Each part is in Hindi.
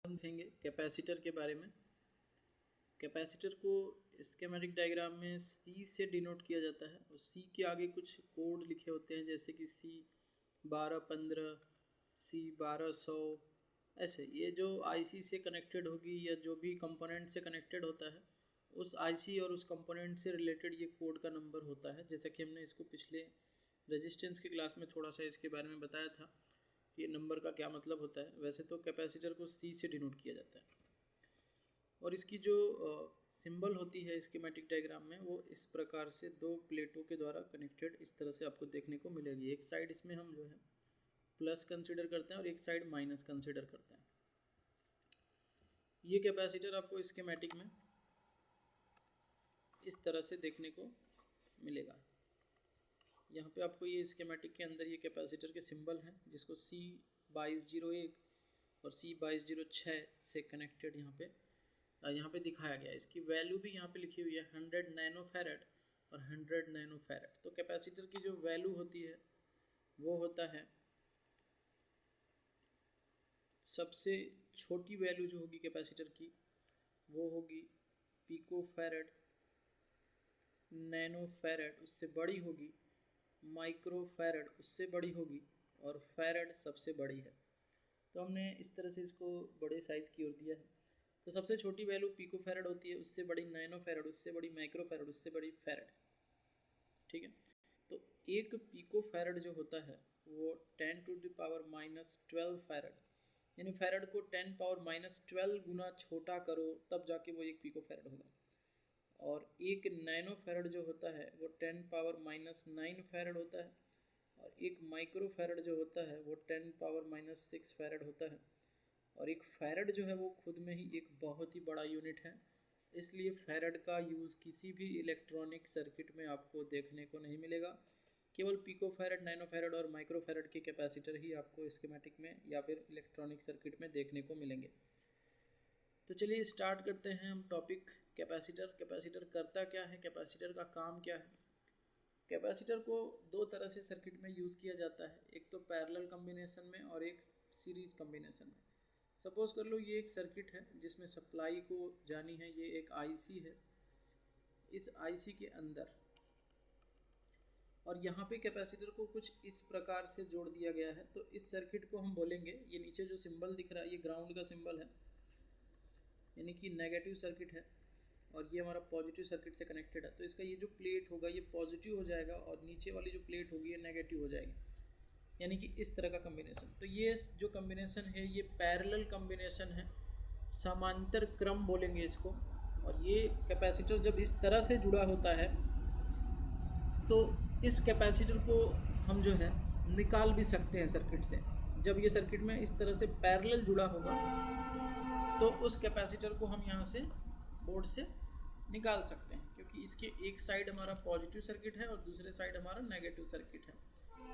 देखेंगे कैपेसिटर के बारे में। कैपेसिटर को स्कीमेटिक डायग्राम में सी से डिनोट किया जाता है और सी के आगे कुछ कोड लिखे होते हैं, जैसे कि C1215, C1200। ऐसे ये जो आईसी से कनेक्टेड होगी या जो भी कंपोनेंट से कनेक्टेड होता है, उस आईसी और उस कंपोनेंट से रिलेटेड ये कोड का नंबर होता है। जैसा कि हमने इसको पिछले रेजिस्टेंस की क्लास में थोड़ा सा इसके बारे में बताया था कि ये नंबर का क्या मतलब होता है। वैसे तो कैपेसिटर को सी से डिनोट किया जाता है और इसकी जो सिंबल होती है स्कीमेटिक डायग्राम में, वो इस प्रकार से दो प्लेटों के द्वारा कनेक्टेड इस तरह से आपको देखने को मिलेगी। एक साइड इसमें हम जो है प्लस कंसिडर करते हैं और एक साइड माइनस कंसिडर करते हैं। ये कैपेसिटर आपको स्कीमेटिक में इस तरह से देखने को मिलेगा। यहाँ पे आपको ये स्कीमेटिक के अंदर ये कैपेसिटर के सिंबल हैं, जिसको C2201 और C2206 से कनेक्टेड यहाँ पे दिखाया गया है। इसकी वैल्यू भी यहाँ पे लिखी हुई है 100 नैनो फैरड और 100 नैनो फैरड। तो कैपेसिटर की जो वैल्यू होती है वो होता है, सबसे छोटी वैल्यू जो होगी कैपेसिटर की वो होगी पिको फैरड, नैनो फैरड उससे बड़ी होगी, माइक्रो फैरड उससे बड़ी होगी और फैरड सबसे बड़ी है। तो हमने इस तरह से इसको बड़े साइज़ की ओर दिया है। तो सबसे छोटी वैल्यू पिको फैरड होती है, उससे बड़ी नैनो फैरड, उससे बड़ी माइक्रो फैरड, उससे बड़ी फैरड। ठीक है, तो एक पिको फैरड जो होता है वो 10⁻⁻12 फैरड, यानी फैरड को 10⁻12 गुना छोटा करो तब जाके वो एक पिको फैरड होगा। और एक नैनो फैरड जो होता है वो 10⁻⁹ फैरड होता है और एक माइक्रो फैरड जो होता है वो 10⁻⁻6 फैरड होता है। और एक फैरड जो है वो खुद में ही एक बहुत ही बड़ा यूनिट है, इसलिए फैरड का यूज़ किसी भी इलेक्ट्रॉनिक सर्किट में आपको देखने को नहीं मिलेगा। केवल पिको फैरड, नैनो फैरड और माइक्रो फैरड के कैपेसिटर ही आपको स्कीमेटिक में या फिर इलेक्ट्रॉनिक सर्किट में देखने को मिलेंगे। तो चलिए स्टार्ट करते हैं हम टॉपिक कैपेसिटर। कैपेसिटर करता क्या है, कैपेसिटर का काम क्या है। कैपेसिटर को दो तरह से सर्किट में यूज़ किया जाता है, एक तो पैरेलल कम्बिनेशन में और एक सीरीज़ कम्बिनेशन में। सपोज़ कर लो ये एक सर्किट है जिसमें सप्लाई को जानी है, ये एक आईसी है, इस आईसी के अंदर और यहाँ पे कैपेसिटर को कुछ इस प्रकार से जोड़ दिया गया है। तो इस सर्किट को हम बोलेंगे, ये नीचे जो सिंबल दिख रहा है ये ग्राउंड का सिंबल है, यानी कि नेगेटिव सर्किट है और ये हमारा पॉजिटिव सर्किट से कनेक्टेड है। तो इसका ये जो प्लेट होगा ये पॉजिटिव हो जाएगा और नीचे वाली जो प्लेट होगी ये नेगेटिव हो जाएगी, यानी कि इस तरह का कम्बिनेशन। तो ये जो कम्बिनेशन है ये पैरेलल कम्बिनेशन है, समांतर क्रम बोलेंगे इसको। और ये कैपेसिटर जब इस तरह से जुड़ा होता है तो इस कैपेसिटर को हम जो है निकाल भी सकते हैं सर्किट से। जब ये सर्किट में इस तरह से पैरेलल जुड़ा होगा तो उस कैपेसिटर को हम यहाँ से बोर्ड से निकाल सकते हैं, क्योंकि इसके एक साइड हमारा पॉजिटिव सर्किट है और दूसरे साइड हमारा नेगेटिव सर्किट है।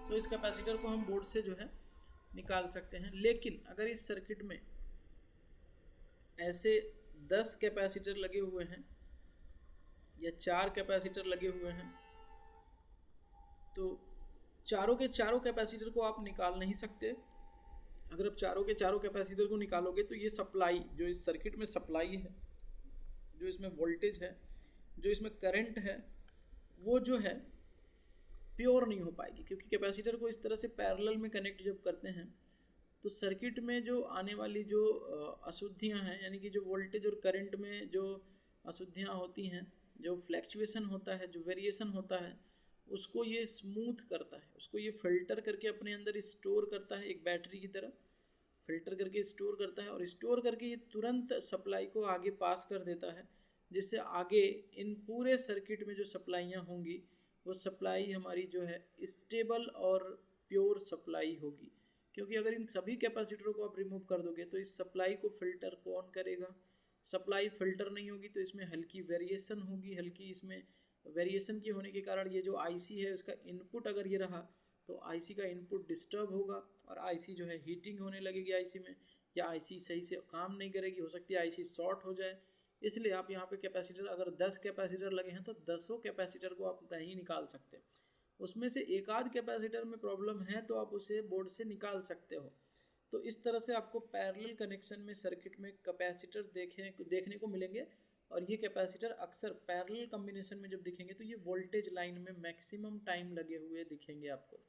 तो इस कैपेसिटर को हम बोर्ड से जो है निकाल सकते हैं। लेकिन अगर इस सर्किट में ऐसे 10 कैपेसिटर लगे हुए हैं या 4 कैपेसिटर लगे हुए हैं तो चारों के चारों कैपेसिटर को आप निकाल नहीं सकते। अगर आप चारों के चारों कैपेसिटर को निकालोगे तो ये सप्लाई जो इस सर्किट में सप्लाई है, जो इसमें वोल्टेज है, जो इसमें करंट है, वो जो है प्योर नहीं हो पाएगी। क्योंकि कैपेसिटर को इस तरह से पैरेलल में कनेक्ट जब करते हैं तो सर्किट में जो आने वाली जो अशुद्धियाँ हैं, यानी कि जो वोल्टेज और करंट में जो अशुद्धियाँ होती हैं, जो फ्लैक्चुएशन होता है, जो वेरिएशन होता है, उसको ये स्मूथ करता है, उसको ये फिल्टर करके अपने अंदर स्टोर करता है, एक बैटरी की तरह फिल्टर करके स्टोर करता है और स्टोर करके ये तुरंत सप्लाई को आगे पास कर देता है, जिससे आगे इन पूरे सर्किट में जो सप्लाइयाँ होंगी वो सप्लाई हमारी जो है स्टेबल और प्योर सप्लाई होगी। क्योंकि अगर इन सभी कैपेसिटरों को आप रिमूव कर दोगे तो इस सप्लाई को फिल्टर कौन करेगा। सप्लाई फिल्टर नहीं होगी तो इसमें हल्की वेरिएशन होगी, हल्की इसमें वेरिएशन की होने के कारण ये जो आईसी है उसका इनपुट अगर ये रहा तो आईसी का इनपुट डिस्टर्ब होगा और आईसी जो है हीटिंग होने लगेगी आईसी में, या आईसी सही से काम नहीं करेगी, हो सकती है आईसी शॉर्ट हो जाए। इसलिए आप यहाँ पे कैपेसिटर अगर 10 कैपेसिटर लगे हैं तो 10 कैपेसिटर को आप नहीं निकाल सकते। उसमें से एक आध कैपेसिटर में प्रॉब्लम है तो आप उसे बोर्ड से निकाल सकते हो। तो इस तरह से आपको पैरेलल कनेक्शन में सर्किट में कैपेसिटर देखने को मिलेंगे, और ये कैपेसिटर अक्सर पैरेलल कॉम्बिनेशन में जब दिखेंगे तो ये वोल्टेज लाइन में मैक्सिमम टाइम लगे हुए दिखेंगे आपको।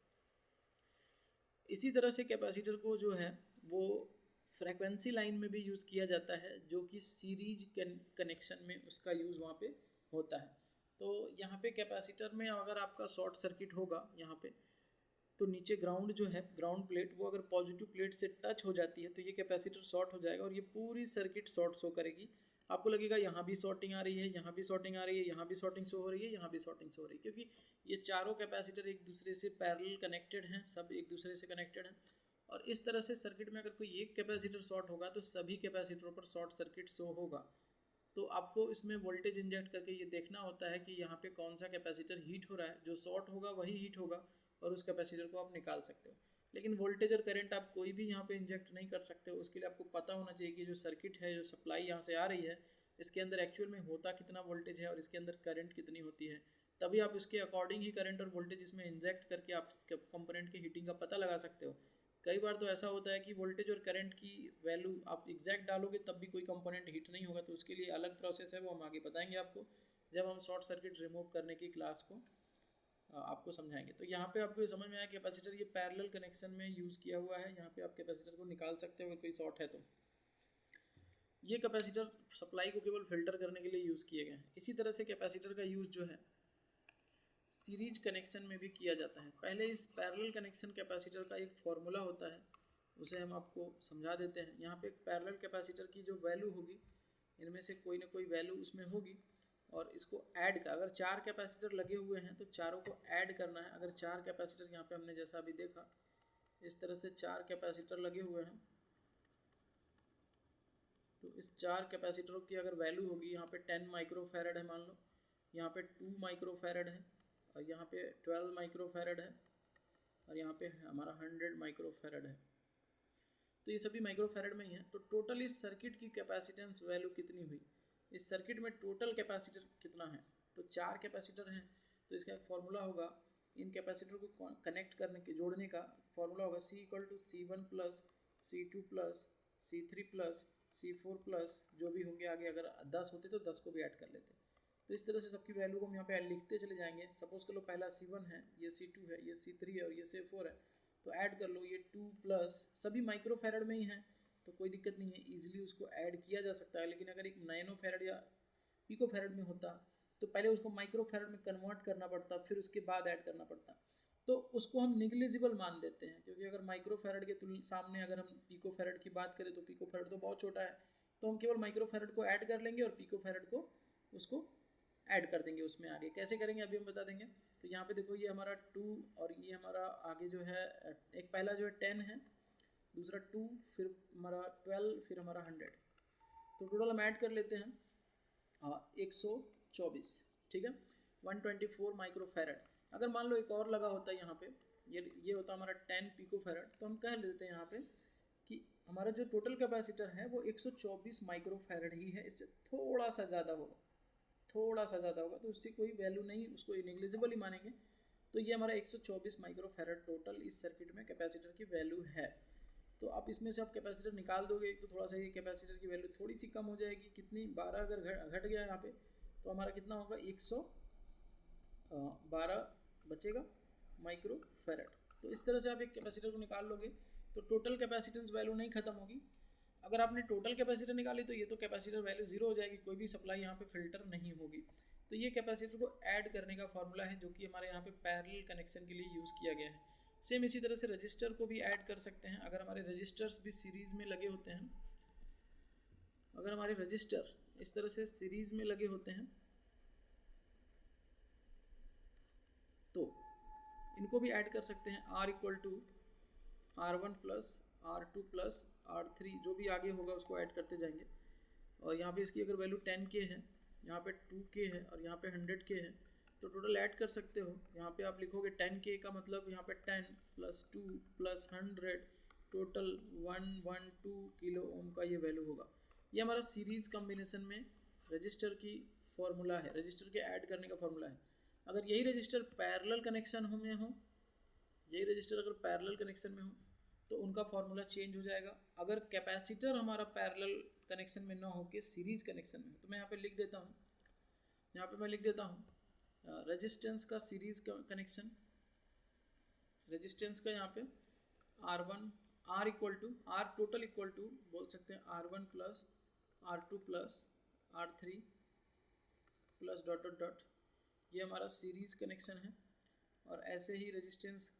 इसी तरह से कैपेसिटर को जो है वो फ्रीक्वेंसी लाइन में भी यूज़ किया जाता है, जो कि सीरीज कनेक्शन में उसका यूज़ वहाँ पे होता है। तो यहाँ पे कैपेसिटर में अगर आपका शॉर्ट सर्किट होगा यहाँ पे, तो नीचे ग्राउंड जो है, ग्राउंड प्लेट, वो अगर पॉजिटिव प्लेट से टच हो जाती है तो ये कैपेसिटर शॉर्ट हो जाएगा और ये पूरी सर्किट शॉर्ट शो करेगी। आपको लगेगा यहाँ भी शॉर्टिंग आ रही है, यहाँ भी शॉर्टिंग आ रही है, यहाँ भी शॉर्टिंग शो हो रही है, यहाँ भी शॉर्टिंग शो हो रही है, क्योंकि ये चारों कैपेसिटर एक दूसरे से पैरेलल कनेक्टेड हैं, सब एक दूसरे से कनेक्टेड हैं। और इस तरह से सर्किट में अगर कोई एक कैपेसिटर शॉर्ट होगा तो सभी कैपेसिटरों पर शॉर्ट सर्किट शो होगा। तो आपको इसमें वोल्टेज इंजेक्ट करके ये देखना होता है कि यहाँ पे कौन सा कैपेसिटर हीट हो रहा है, जो शॉर्ट होगा वही हीट होगा और उस कैपेसिटर को आप निकाल सकते हो। लेकिन वोल्टेज और करंट आप कोई भी यहाँ पे इंजेक्ट नहीं कर सकते हो। उसके लिए आपको पता होना चाहिए कि जो सर्किट है, जो सप्लाई यहाँ से आ रही है, इसके अंदर एक्चुअल में होता कितना वोल्टेज है और इसके अंदर करंट कितनी होती है। तभी आप इसके अकॉर्डिंग ही करंट और वोल्टेज इसमें इंजेक्ट करके आप कंपोनेंट की हीटिंग का पता लगा सकते हो। कई बार तो ऐसा होता है कि वोल्टेज और करंट की वैल्यू आप एग्जैक्ट डालोगे तब भी कोई कंपोनेंट हीट नहीं होगा, तो उसके लिए अलग प्रोसेस है, वो हम आगे बताएंगे आपको जब हम शॉर्ट सर्किट रिमूव करने की क्लास को आपको समझाएंगे। तो यहाँ पे आपको समझ में आया कैपेसिटर ये पैरेलल कनेक्शन में यूज़ किया हुआ है। यहाँ पे आप कैपेसिटर को निकाल सकते हो अगर कोई शॉर्ट है तो। ये कैपेसिटर सप्लाई को केवल फिल्टर करने के लिए यूज़ किए गए हैं। इसी तरह से कैपेसिटर का यूज़ जो है सीरीज कनेक्शन में भी किया जाता है। पहले इस पैरेलल कनेक्शन कैपेसिटर का एक फॉर्मूला होता है, उसे हम आपको समझा देते हैं। यहाँ पे एक पैरेलल कैपेसिटर की जो वैल्यू होगी, इनमें से कोई ना कोई वैल्यू उसमें होगी और इसको ऐड का, अगर 4 कैपेसिटर लगे हुए हैं तो चारों को ऐड करना है। अगर 4 कैपेसिटर यहाँ पे हमने जैसा अभी देखा, इस तरह से 4 कैपेसिटर लगे हुए हैं, तो इस 4 कैपेसिटरों की अगर वैल्यू होगी, यहाँ पे 10 माइक्रोफैरड है मान लो, यहाँ पे 2 माइक्रोफैरड है, और यहाँ पे 12 माइक्रोफैरड है, और यहाँ पे हमारा 100 माइक्रोफैरड है। तो ये सभी माइक्रोफैरड में ही है। तो टोटल इस सर्किट की कैपेसिटेंस वैल्यू कितनी हुई, इस सर्किट में टोटल कैपेसिटर कितना है, तो 4 कैपेसिटर हैं, तो इसका एक फॉर्मूला होगा। इन कैपेसिटर को कनेक्ट करने के, जोड़ने का फॉर्मूला होगा C=C1 + C2 + C3 + C4 + जो भी होंगे आगे, अगर 10 होते तो 10 को भी ऐड कर लेते। तो इस तरह से सबकी वैल्यू को हम यहाँ पे लिखते चले जाएंगे। सपोज कर लो पहला C1 है, ये C2 है, ये C3 है और ये C4 है, तो ऐड कर लो। ये 2 प्लस सभी माइक्रोफैरड में ही है तो कोई दिक्कत नहीं है, ईजिली उसको ऐड किया जा सकता है। लेकिन अगर एक नैनोफैरड या पिकोफैरड में होता तो पहले उसको माइक्रोफैरड में कन्वर्ट करना पड़ता, फिर उसके बाद ऐड करना पड़ता, तो उसको हम निग्लिजिबल मान देते हैं। क्योंकि अगर माइक्रोफैरड के सामने अगर हम पिकोफैरड की बात करें तो पिकोफैरड तो बहुत छोटा है, तो हम केवल माइक्रोफैरड को ऐड कर लेंगे और पिकोफैरड को उसको ऐड कर देंगे उसमें। आगे कैसे करेंगे अभी हम बता देंगे। तो यहाँ पे देखो, ये हमारा 2 और ये हमारा आगे जो है एक पहला जो है 10 है, दूसरा 2, फिर हमारा 12, फिर हमारा 100। तो टोटल हम ऐड कर लेते हैं 124, ठीक है, 124 माइक्रोफैरड। अगर मान लो एक और लगा होता है यहाँ पे, ये होता हमारा 10 पिकोफैरड, तो हम कह लेते हैं यहाँ पे कि हमारा जो टोटल कैपेसिटर है वो 124 माइक्रोफैरड ही है, इससे थोड़ा सा ज़्यादा होगा, थोड़ा सा ज़्यादा होगा, तो उससे कोई वैल्यू नहीं, उसको नेग्लिजिबल ही मानेंगे। तो ये हमारा 124 माइक्रोफैरड टोटल इस सर्किट में कैपेसिटर की वैल्यू है। तो आप इसमें से आप कैपेसिटर निकाल दोगे तो थोड़ा सा ये कैपेसिटर की वैल्यू थोड़ी सी कम हो जाएगी। कितनी, 12 अगर घट गया यहाँ पे तो हमारा कितना होगा, 112 बचेगा माइक्रोफैरड। तो इस तरह से आप एक कैपेसिटर को निकाल लोगे तो टोटल कैपेसिटेंस वैल्यू नहीं खत्म होगी। अगर आपने टोटल कैपेसिटर निकाली तो ये तो कैपेसिटर वैल्यू 0 हो जाएगी, कोई भी सप्लाई यहाँ पे फिल्टर नहीं होगी। तो ये कैपेसिटर को ऐड करने का फॉर्मूला है जो कि हमारे यहाँ पे पैरेलल कनेक्शन के लिए यूज़ किया गया है। सेम इसी तरह से रजिस्टर को भी ऐड कर सकते हैं। अगर हमारे रजिस्टर्स भी सीरीज़ में लगे होते हैं, अगर हमारे रजिस्टर इस तरह से सीरीज़ में लगे होते हैं तो इनको भी ऐड कर सकते हैं। R=R1 + R2 + R3, जो भी आगे होगा उसको ऐड करते जाएंगे। और यहाँ पे इसकी अगर वैल्यू 10K है, यहाँ पे 2K है और यहाँ पे 100K है, तो टोटल ऐड कर सकते हो। यहाँ पे आप लिखोगे 10K का मतलब यहाँ पे 10 + 2 + 100 टोटल 112 किलो ओम का ये वैल्यू होगा। ये हमारा सीरीज़ कॉम्बिनेशन में रजिस्टर की फॉर्मूला है, रजिस्टर के ऐड करने का फॉर्मूला है। अगर यही रजिस्टर पैरेलल कनेक्शन में हो, यही रजिस्टर अगर पैरेलल कनेक्शन में हो तो उनका फॉर्मूला चेंज हो जाएगा। अगर कैपेसिटर हमारा पैरेलल कनेक्शन में ना हो के सीरीज कनेक्शन में, तो मैं यहाँ पे लिख देता हूँ, यहाँ पे मैं लिख देता हूँ रेजिस्टेंस का सीरीज कनेक्शन, रेजिस्टेंस का यहाँ पे R1 R equal to R total equal to बोल सकते हैं R1 plus R2 plus R3 plus dot dot dot, ये हमारा सीरीज कनेक्शन है। और ऐसे ही रेजिस्टेंस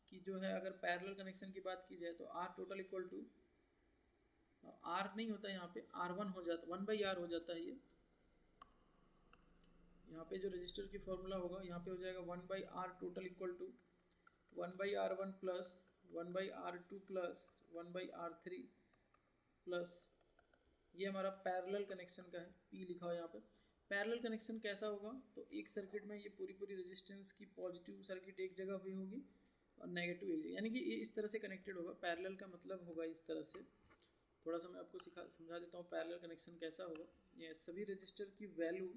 की जो है अगर पैरेलल कनेक्शन की बात की जाए तो R total equal to R नहीं होता यहाँ पे R1 हो जाता, 1/R हो जाता है। ये यहाँ पे जो रजिस्टर की फॉर्मूला होगा यहाँ पे हो जाएगा 1/R total equal to 1/R1 plus 1/R2 plus 1/R3 plus, ये हमारा पैरेलल कनेक्शन का है, P लिखा हुआ यहाँ पे। पैरेलल कनेक्शन कैसा होगा, तो एक सर्किट में ये पूरी पूरी रेजिस्टेंस की पॉजिटिव सर्किट एक जगह हुई होगी और नेगेटिव एक जगह, यानी कि ये इस तरह से कनेक्टेड होगा। पैरेलल का मतलब होगा इस तरह से, थोड़ा सा मैं आपको समझा देता हूँ पैरेलल कनेक्शन कैसा होगा। ये सभी रजिस्टर की वैल्यू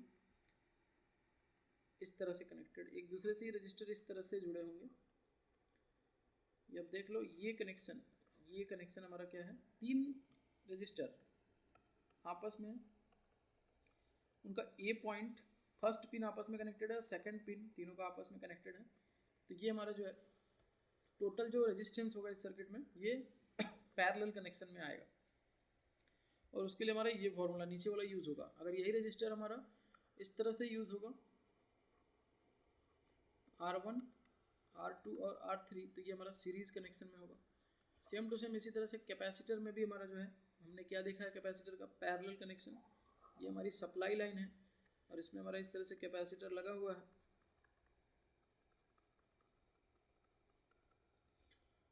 इस तरह से कनेक्टेड, एक दूसरे से ही रजिस्टर इस तरह से जुड़े होंगे। ये अब देख लो, ये कनेक्शन हमारा क्या है, 3 रजिस्टर आपस में, उनका ए पॉइंट फर्स्ट पिन आपस में कनेक्टेड है और सेकंड पिन तीनों का आपस में कनेक्टेड है। तो ये हमारा जो है टोटल जो रेजिस्टेंस होगा इस सर्किट में ये पैरेलल कनेक्शन में आएगा, और उसके लिए हमारा ये फॉर्मूला नीचे वाला यूज़ होगा। अगर यही रजिस्टर हमारा इस तरह से यूज़ होगा R1 R2 और R3, तो ये हमारा सीरीज कनेक्शन में होगा। सेम टू सेम इसी तरह से कैपेसिटर में भी हमारा जो है, हमने क्या देखा है कैपेसिटर का पैरेलल कनेक्शन, ये हमारी सप्लाई लाइन है और इसमें हमारा इस तरह से कैपेसिटर लगा हुआ है।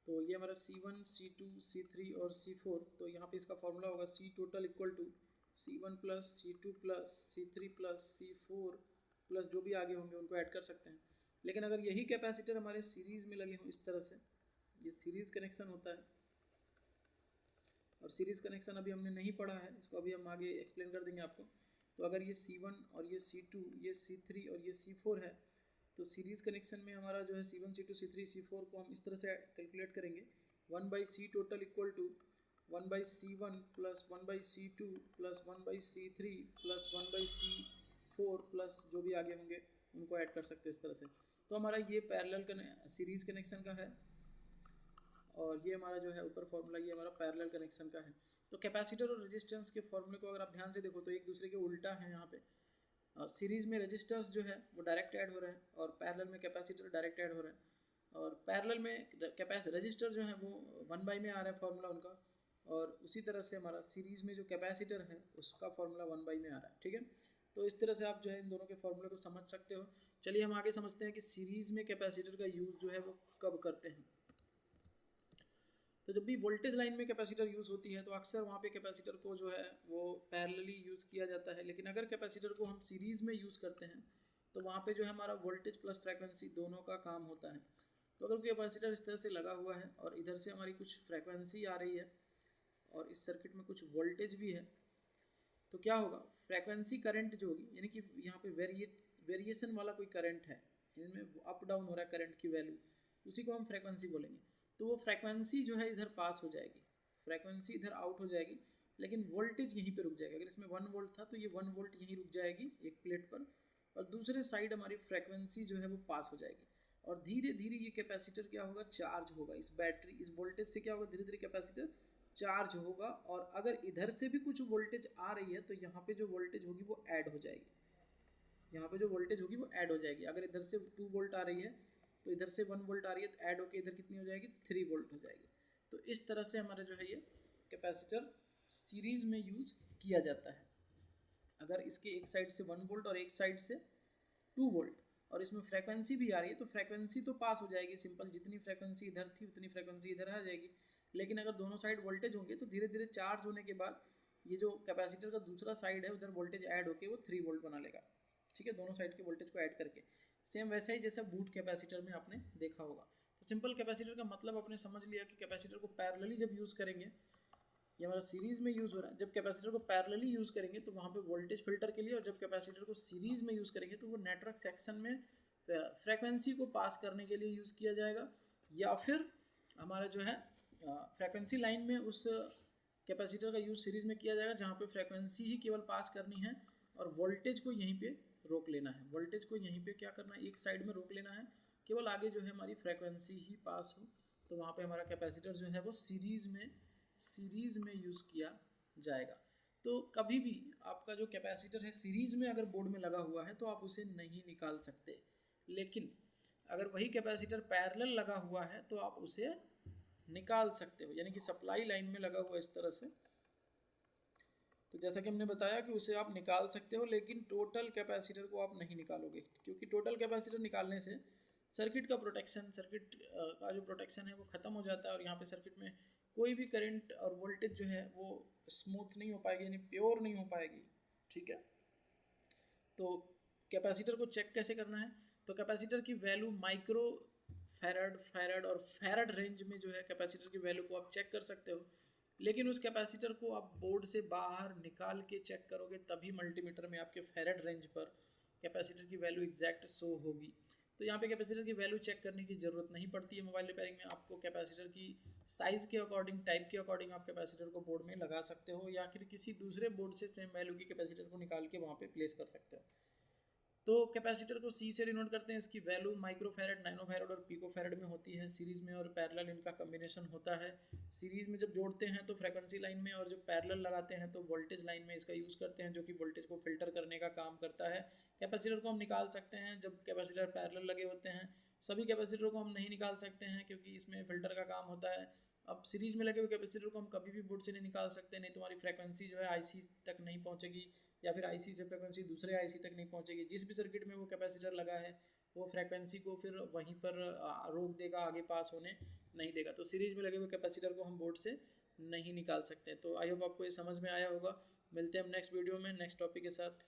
तो ये हमारा C1 C2 C3 और C4, तो यहाँ पे इसका फॉर्मूला होगा C total equal to C1 plus C2 plus C3 plus C4 plus जो भी आगे होंगे उनको ऐड कर सकते हैं। लेकिन अगर यही कैपेसिटर हमारे सीरीज़ में लगे हों इस तरह से, ये सीरीज़ कनेक्शन होता है, और सीरीज़ कनेक्शन अभी हमने नहीं पढ़ा है, इसको अभी हम आगे एक्सप्लेन कर देंगे आपको। तो अगर ये C1 और ये C2 ये C3 और ये C4 है, तो सीरीज़ कनेक्शन में हमारा जो है C1 C2 C3 C4 को हम इस तरह से कैलकुलेट करेंगे, 1/C total equal to 1/C1 plus 1/C2 plus 1/C3 plus 1/C4 plus जो भी आगे होंगे उनको ऐड कर सकते हैं इस तरह से। तो हमारा ये पैरेलल सीरीज़ कनेक्शन का है, और ये हमारा जो है ऊपर फॉर्मूला ये हमारा पैरेलल कनेक्शन का है। तो कैपेसिटर और रेजिस्टेंस के फॉर्मूले को अगर आप ध्यान से देखो तो एक दूसरे के उल्टा है। यहाँ पे सीरीज़ में रेजिस्टर्स जो है वो डायरेक्ट ऐड हो रहे हैं और पैरेलल में कैपेसिटर डायरेक्ट ऐड हो रहे हैं, और पैरेलल में रजिस्टर जो है वो 1/, में आ रहा है फॉर्मूला उनका, और उसी तरह से हमारा सीरीज़ में जो कैपेसिटर है उसका फॉर्मूला 1/, में आ रहा है। ठीक है, तो इस तरह से आप जो है इन दोनों के फॉर्मूले को समझ सकते हो। चलिए हम आगे समझते हैं कि सीरीज़ में कैपेसिटर का यूज़ जो है वो कब करते हैं। तो जब भी वोल्टेज लाइन में कैपेसिटर यूज़ होती है तो अक्सर वहाँ पे कैपेसिटर को जो है वो पैरेलली यूज़ किया जाता है। लेकिन अगर कैपेसिटर को हम सीरीज़ में यूज़ करते हैं तो वहाँ पे जो है हमारा वोल्टेज प्लस फ्रैक्वेंसी दोनों का काम होता है। तो अगर कैपेसिटर इस तरह से लगा हुआ है और इधर से हमारी कुछ फ्रैक्वेंसी आ रही है और इस सर्किट में कुछ वोल्टेज भी है, तो क्या होगा, फ्रैक्वेंसी करंट जो होगी, यानी कि यहाँ पे वेरिएशन वाला कोई करंट है, इनमें अप डाउन हो रहा है करंट की वैल्यू, उसी को हम फ्रैक्वेंसी बोलेंगे। तो वो फ्रैक्वेंसी जो है इधर पास हो जाएगी, फ्रैक्वेंसी इधर आउट हो जाएगी, लेकिन वोल्टेज यहीं पे रुक जाएगा। अगर इसमें 1 वोल्ट था तो ये 1 वोल्ट यहीं रुक जाएगी एक प्लेट पर, और दूसरे साइड हमारी फ्रैक्वेंसी जो है वो पास हो जाएगी, और धीरे धीरे ये कैपेसिटर क्या होगा, चार्ज होगा। इस बैटरी इस वोल्टेज से क्या होगा, धीरे धीरे कैपेसिटर चार्ज होगा, और अगर इधर से भी कुछ वोल्टेज आ रही है तो यहाँ पे जो वोल्टेज होगी वो ऐड हो जाएगी, यहाँ पे जो वोल्टेज होगी वो ऐड हो जाएगी। अगर इधर से 2 वोल्ट आ रही है तो इधर से 1 वोल्ट आ रही है, तो ऐड होकर इधर कितनी हो जाएगी, 3 वोल्ट हो जाएगी। तो इस तरह से हमारा जो है ये कैपेसिटर सीरीज़ में यूज़ किया जाता है। अगर इसके एक साइड से 1 वोल्ट और एक साइड से 2 वोल्ट, और इसमें फ्रैक्वेंसी भी आ रही है, तो फ्रैक्वेंसी तो पास हो जाएगी सिंपल, जितनी फ्रैक्वेंसी इधर थी उतनी फ्रैक्वेंसी इधर आ जाएगी। लेकिन अगर दोनों साइड वोल्टेज होंगे तो धीरे धीरे चार्ज होने के बाद ये जो कैपेसिटर का दूसरा साइड है उधर वोल्टेज ऐड होकर वो 3 वोल्ट बना लेगा। ठीक है, दोनों साइड के वोल्टेज को ऐड करके, सेम वैसा ही जैसा बूट कैपेसिटर में आपने देखा होगा। तो सिंपल कैपेसिटर का मतलब आपने समझ लिया कि कैपेसिटर को पैरेलली जब यूज़ करेंगे, ये हमारा सीरीज़ में यूज़ हो रहा है, जब कैपेसिटर को पैरेलली यूज़ करेंगे तो वहाँ पे वोल्टेज फिल्टर के लिए, और जब कैपेसिटर को सीरीज़ में यूज़ करेंगे तो वो नेटवर्क सेक्शन में फ्रैक्वेंसी को पास करने के लिए यूज़ किया जाएगा, या फिर हमारा जो है फ्रीक्वेंसी लाइन में उस कैपेसिटर का यूज़ सीरीज़ में किया जाएगा जहाँ पे फ्रीक्वेंसी ही केवल पास करनी है और वोल्टेज को यहीं पे रोक लेना है। वोल्टेज को यहीं पे क्या करना है, एक साइड में रोक लेना है, केवल आगे जो है हमारी फ्रीक्वेंसी ही पास हो। तो वहाँ पे हमारा कैपेसिटर जो है वो सीरीज़ में यूज़ किया जाएगा। तो कभी भी आपका जो कैपेसिटर है सीरीज़ में अगर बोर्ड में लगा हुआ है तो आप उसे नहीं निकाल सकते, लेकिन अगर वही कैपेसिटर पैरेलल लगा हुआ है तो आप उसे निकाल सकते हो, यानी कि सप्लाई लाइन में लगा हुआ इस तरह से। तो जैसा कि हमने बताया कि उसे आप निकाल सकते हो, लेकिन टोटल कैपेसिटर को आप नहीं निकालोगे, क्योंकि टोटल कैपेसिटर निकालने से सर्किट का जो प्रोटेक्शन है वो ख़त्म हो जाता है और यहाँ पे सर्किट में कोई भी करंट और वोल्टेज जो है वो स्मूथ नहीं हो पाएगी, यानी प्योर नहीं हो पाएगी। ठीक है, तो कैपेसिटर को चेक कैसे करना है, तो कैपेसिटर की वैल्यू माइक्रो फैराड और फैराड रेंज में जो है कैपेसिटर की वैल्यू को आप चेक कर सकते हो, लेकिन उस कैपेसिटर को आप बोर्ड से बाहर निकाल के चेक करोगे तभी मल्टीमीटर में आपके फैराड रेंज पर कैपेसिटर की वैल्यू एग्जैक्ट शो होगी। तो यहाँ पे कैपेसिटर की वैल्यू चेक करने की ज़रूरत नहीं पड़ती है मोबाइल रिपेयरिंग में। आपको कैपेसिटर की साइज़ के अकॉर्डिंग, टाइप के अकॉर्डिंग आप कैपेसिटर को बोर्ड में लगा सकते हो, या फिर किसी दूसरे बोर्ड से सेम वैल्यू की कैपेसिटर को निकाल के वहाँ पे प्लेस कर सकते हो। तो कैपेसिटर को सी से डिनोट करते हैं, इसकी वैल्यू माइक्रोफैरड, नैनोफैरड और पिकोफैरड में होती है। सीरीज़ में और पैरेलल इनका कम्बिनेशन होता है। सीरीज़ में जब जोड़ते हैं तो फ्रीक्वेंसी लाइन में, और जब पैरेलल लगाते हैं तो वोल्टेज लाइन में इसका यूज़ करते हैं, जो कि वोल्टेज को फिल्टर करने का काम करता है। कैपेसिटर को हम निकाल सकते हैं जब कैपेसिटर पैरेलल लगे होते हैं। सभी कैपेसिटर को हम नहीं निकाल सकते हैं क्योंकि इसमें फ़िल्टर का काम होता है। अब सीरीज़ में लगे हुए कैपेसिटर को हम कभी भी बोर्ड से नहीं निकाल सकते, नहीं तो हमारी फ्रीक्वेंसी जो है आईसी तक नहीं पहुंचेगी, या फिर आईसी से फ्रीक्वेंसी दूसरे आईसी तक नहीं पहुंचेगी। जिस भी सर्किट में वो कैपेसिटर लगा है वो फ्रीक्वेंसी को फिर वहीं पर रोक देगा, आगे पास होने नहीं देगा। तो सीरीज़ में लगे हुए कैपेसिटर को हम बोर्ड से नहीं निकाल सकते। तो आई होप आपको ये समझ में आया होगा। मिलते हैं हम नेक्स्ट वीडियो में नेक्स्ट टॉपिक के साथ।